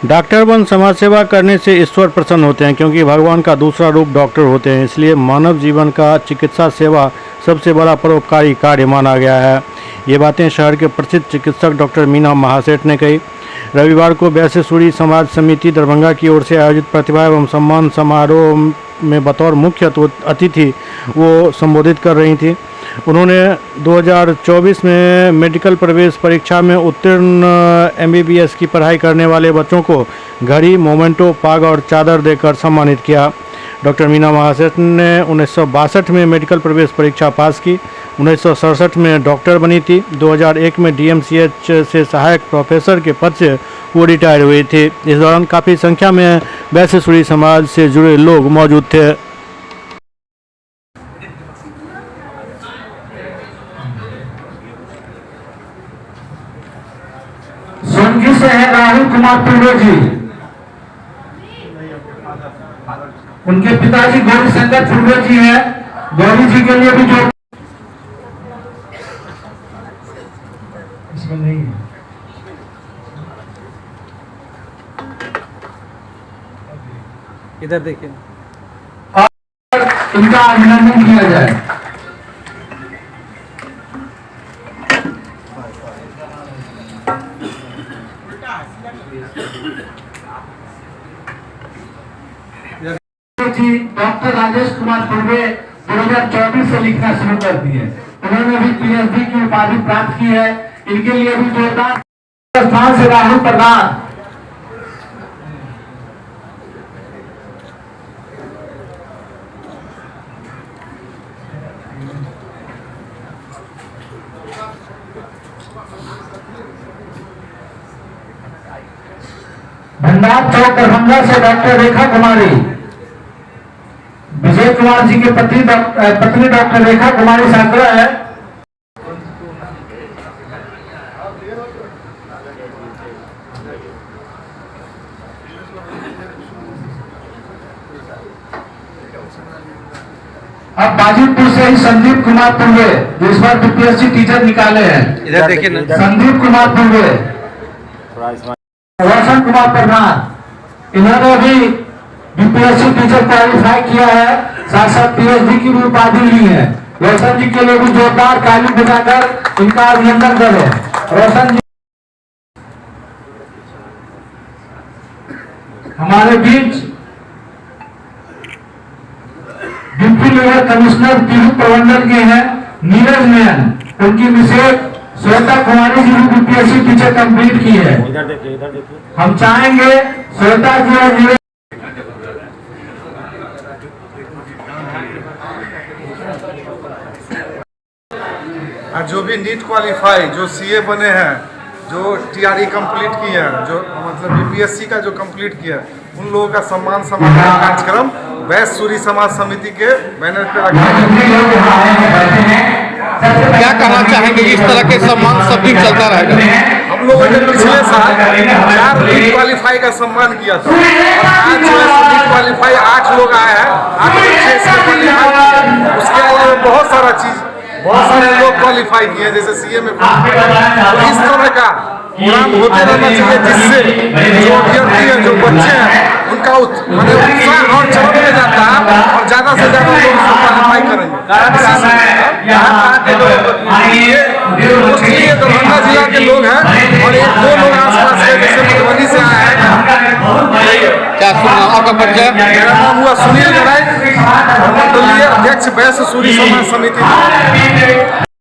Doctor बन समाज सेवा करने से ईश्वर प्रसन्न होते हैं, क्योंकि भगवान का दूसरा रूप डॉक्टर होते हैं। इसलिए मानव जीवन का चिकित्सा सेवा सबसे बड़ा परोपकारी कार्य माना गया है। ये बातें शहर के प्रसिद्ध चिकित्सक डॉक्टर मीना महासेठ ने कही। रविवार को वैश्य सूरी समाज समिति दरभंगा की ओर से आयोजित प्रतिभा एवं सम्मान समारोह में बतौर मुख्य अतिथि वो संबोधित कर रही थी। उन्होंने 2024 में मेडिकल प्रवेश परीक्षा में उत्तीर्ण MBBS की पढ़ाई करने वाले बच्चों को घड़ी, मोमेंटो, पाग और चादर देकर सम्मानित किया। डॉक्टर मीना महासेठ ने 1962 में मेडिकल प्रवेश परीक्षा पास की। 1967 में डॉक्टर बनी थी। 2001 में DMCH से सहायक प्रोफेसर के पद से वो रिटायर हुई थी। इस दौरान काफ़ी संख्या में वैश्य सूरी समाज से जुड़े लोग मौजूद थे। सोनगी से है राहुल कुमार पिल्लो जी। उनके पिताजी गौरी शंकर पिल्लो जी हैं। गौरी जी के लिए भी जो इसमें नहीं है, इधर देखिए, और इनका अभिनंदन किया जाए। डॉक्टर राजेश कुमार पूर्वे 2024 से लिखना शुरू कर दिए। उन्होंने भी PhD की उपाधि प्राप्त की है। इनके लिए भी जोरदार स्थान से राहुल प्रधान। भंडार चौक दरभंगा से डॉक्टर रेखा कुमारी। विजय कुमार जी के पत्नी डॉक्टर रेखा कुमारी सागरा है। अब बाजीपुर से ही संदीप कुमार पुर्वे, जो इस बार BPSC टीचर निकाले हैं। इधर देखिए ना, संदीप कुमार पुर्वे, रोशन कुमार प्रधान, इन्होंने भी BPSC टीचर क्वालिफाई किया है, साथ साथ PhD की भी उपाधि ली है। रोशन जी के लिए भी जोरदार ताली बजाकर इनका अभिनंदन करें। रोशन जी हमारे बीच डिप्टी लेवल कमिश्नर टीवी प्रबंधन के हैं नीरज नयन। उनकी मिसेज श्वेता कुमारी जी भी BPSC टीचर कंप्लीट की है। इधर देखिए, इधर देखिए। हम चाहेंगे श्वेता जी और नीरज जो भी नीट क्वालिफाई, जो CA बने हैं, जो TRE कंप्लीट किए हैं, जो मतलब BPSC का जो कंप्लीट किया है, उन लोगों का सम्मान समारोह कार्यक्रम वैश्य सूरी समाज समिति के बैनर पे रखा है। क्या कहना चाहेंगे, इस तरह के सम्मान सब दिन चलता रहेगा? हम लोगों ने पिछले साल 4 नीट क्वालिफाई का सम्मान किया था और आज जो है नीट क्वालिफाई 8 लोग आए हैं। 8 बच्चे इसमें क्वालिफाई किए। उसके अलावा बहुत सारे लोग क्वालिफाई किए, जैसे CA में। तो इस तरह का प्रोग्राम होते रहना चाहिए, जिससे जो अभ्यर्थी हैं, जो बच्चे हैं, उनका उत्साह और चरम में जाता है और ज्यादा से ज्यादा लोग इसको क्वालिफाई करेंगे। ये दरभंगा जिला के लोग हैं और 1-2 लोग आसपास के, जैसे मधुबनी से आए हैं। क्या आपका परिचय? मेरा नाम हुआ सुनील गराई, मंडलीय अध्यक्ष वैश्य सूरी समाज समिति।